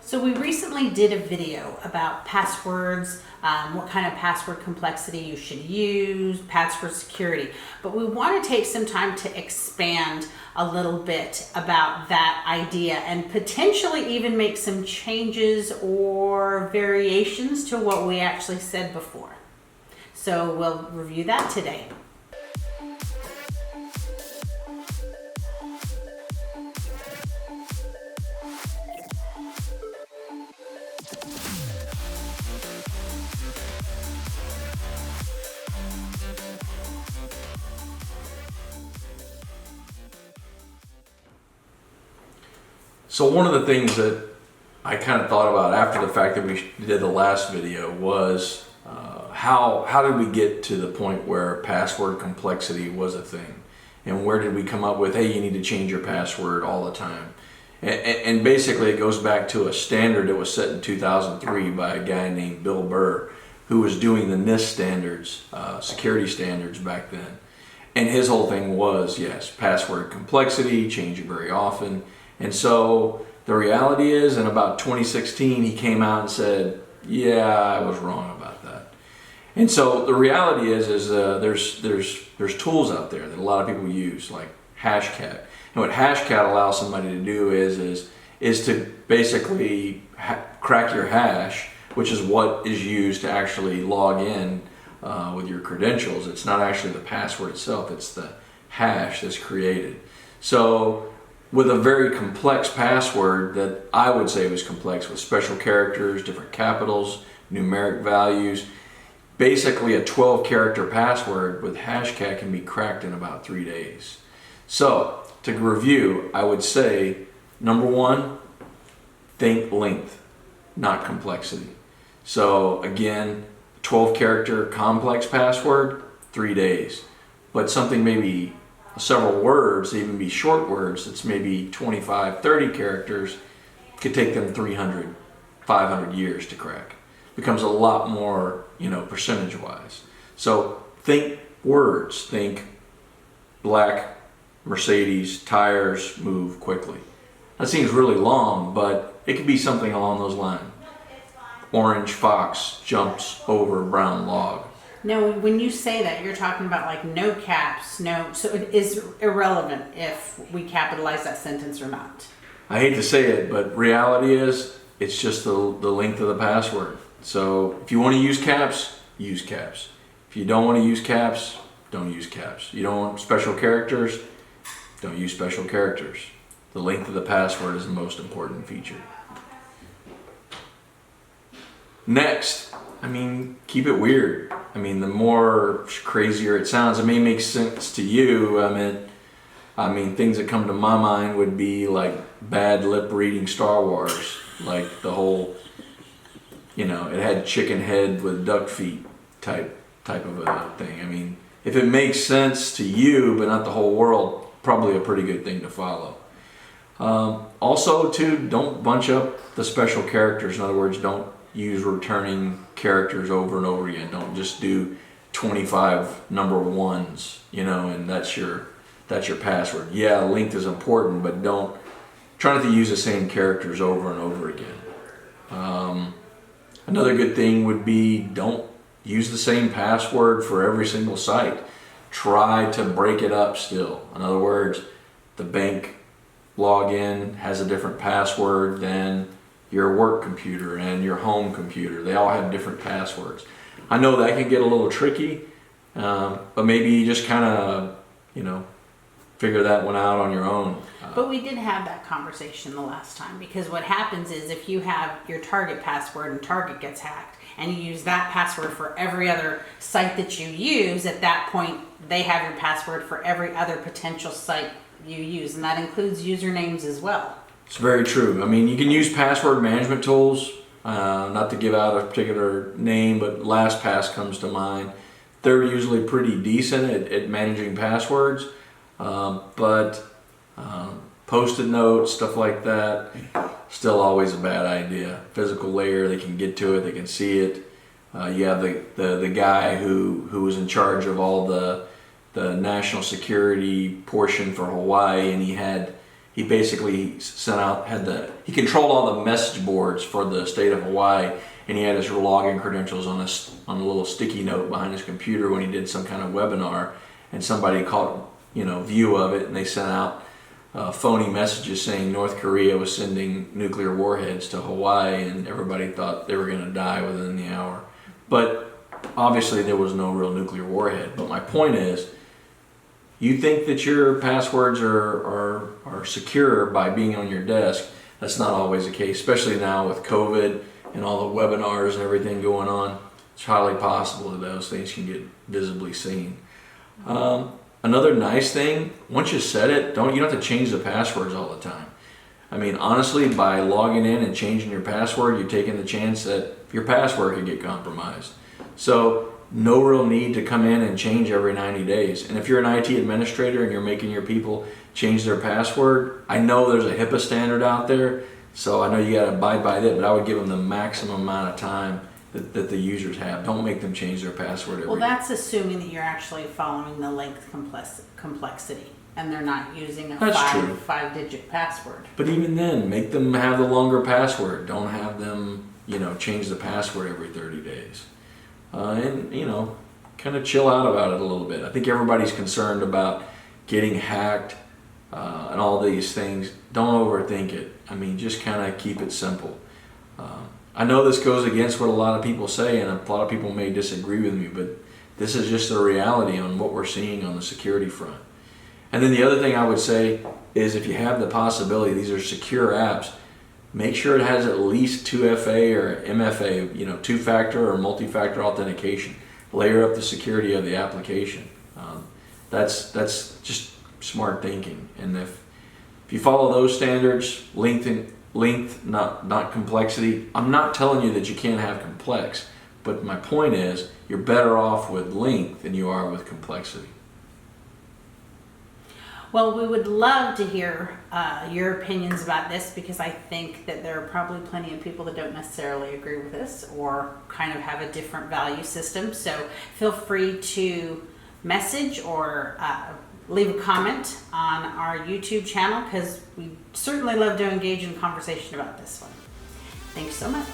So we recently did a video about passwords, what kind of password complexity you should use, password security. But we want to take some time to expand a little bit about that idea and potentially even make some changes or variations to what we actually said before. So we'll review that today. So one of the things that I kind of thought about after the fact that we did the last video was how did we get to the point where password complexity was a thing, and where did we come up with, hey, you need to change your password all the time? And basically it goes back to a standard that was set in 2003 by a guy named BURR, who was doing the NIST standards, security standards back then. And his whole thing was, yes, password complexity, change it very often. And so the reality is, in about 2016, he came out and said, yeah, I was wrong about that. And so the reality is there's tools out there that a lot of people use, like Hashcat. And what Hashcat allows somebody to do is to basically crack your hash, which is what is used to actually log in with your credentials. It's not actually the password itself, it's the hash that's created. So with a very complex password that I would say was complex, with special characters, different capitals, numeric values, basically a 12-character password with Hashcat can be cracked in about 3 days. So to review, I would say, number one, think length, not complexity. So again, 12-character complex password, 3 days. But something maybe several words, even be short words, it's maybe 25, 30 characters, could take them 300, 500 years to crack. Becomes a lot more, percentage-wise. So think words, think black Mercedes tires move quickly. That seems really long, but it could be something along those lines. Orange fox jumps over brown log. Now, when you say that, you're talking about like no caps, so it is irrelevant if we capitalize that sentence or not. I hate to say it, but reality is it's just the length of the password. So if you want to use caps, use caps. If you don't want to use caps, don't use caps. You don't want special characters, don't use special characters. The length of the password is the most important feature. Next, keep it weird. The more crazier it sounds, it may make sense to you. Things that come to my mind would be like bad lip reading Star Wars, like the whole, it had chicken head with duck feet type of a thing. If it makes sense to you, but not the whole world, probably a pretty good thing to follow. Also, too, don't bunch up the special characters. In other words, don't use returning characters over and over again. Don't just do 25 number ones, and that's your password. Yeah, length is important, but try not to use the same characters over and over again. Another good thing would be, don't use the same password for every single site. Try to break it up still. In other words, the bank login has a different password than your work computer and your home computer. They all have different passwords. I know that can get a little tricky, but maybe you just kind of, figure that one out on your own. But we did have that conversation the last time, because what happens is if you have your Target password and Target gets hacked and you use that password for every other site that you use, at that point they have your password for every other potential site you use, and that includes usernames as well. It's very true. You can use password management tools, not to give out a particular name, but LastPass comes to mind. They're usually pretty decent at managing passwords, but Post-it notes, stuff like that, still always a bad idea. Physical layer, they can get to it, they can see it. You have the guy who was in charge of all the national security portion for Hawaii, and he he basically sent out, he controlled all the message boards for the state of Hawaii, and he had his login credentials on a little sticky note behind his computer when he did some kind of webinar, and somebody caught view of it, and they sent out phony messages saying North Korea was sending nuclear warheads to Hawaii, and everybody thought they were going to die within the hour. But obviously there was no real nuclear warhead. But my point is, you think that your passwords are secure by being on your desk. That's not always the case, especially now with COVID and all the webinars and everything going on. It's highly possible that those things can get visibly seen. Another nice thing, once you set it, you don't have to change the passwords all the time. I mean, honestly, by logging in and changing your password, you're taking the chance that your password could get compromised. So no real need to come in and change every 90 days. And if you're an IT administrator and you're making your people change their password, I know there's a HIPAA standard out there, so I know you got to abide by that, but I would give them the maximum amount of time that the users have. Don't make them change their password every Well, that's assuming that you're actually following the length complexity and they're not using a five-digit password. But even then, make them have the longer password. Don't have them, change the password every 30 days. And kind of chill out about it a little bit. I think everybody's concerned about getting hacked and all these things. Don't overthink it. I mean, just kind of keep it simple. I know this goes against what a lot of people say, and a lot of people may disagree with me, but this is just the reality on what we're seeing on the security front. And then the other thing I would say is, if you have the possibility, these are secure apps, make sure it has at least 2FA or MFA, two-factor or multi-factor authentication. Layer up the security of the application. That's just smart thinking. And if you follow those standards, length, not complexity. I'm not telling you that you can't have complex, but my point is, you're better off with length than you are with complexity. Well, we would love to hear your opinions about this, because I think that there are probably plenty of people that don't necessarily agree with this or kind of have a different value system. So feel free to message or leave a comment on our YouTube channel, because we certainly love to engage in conversation about this one. Thanks so much.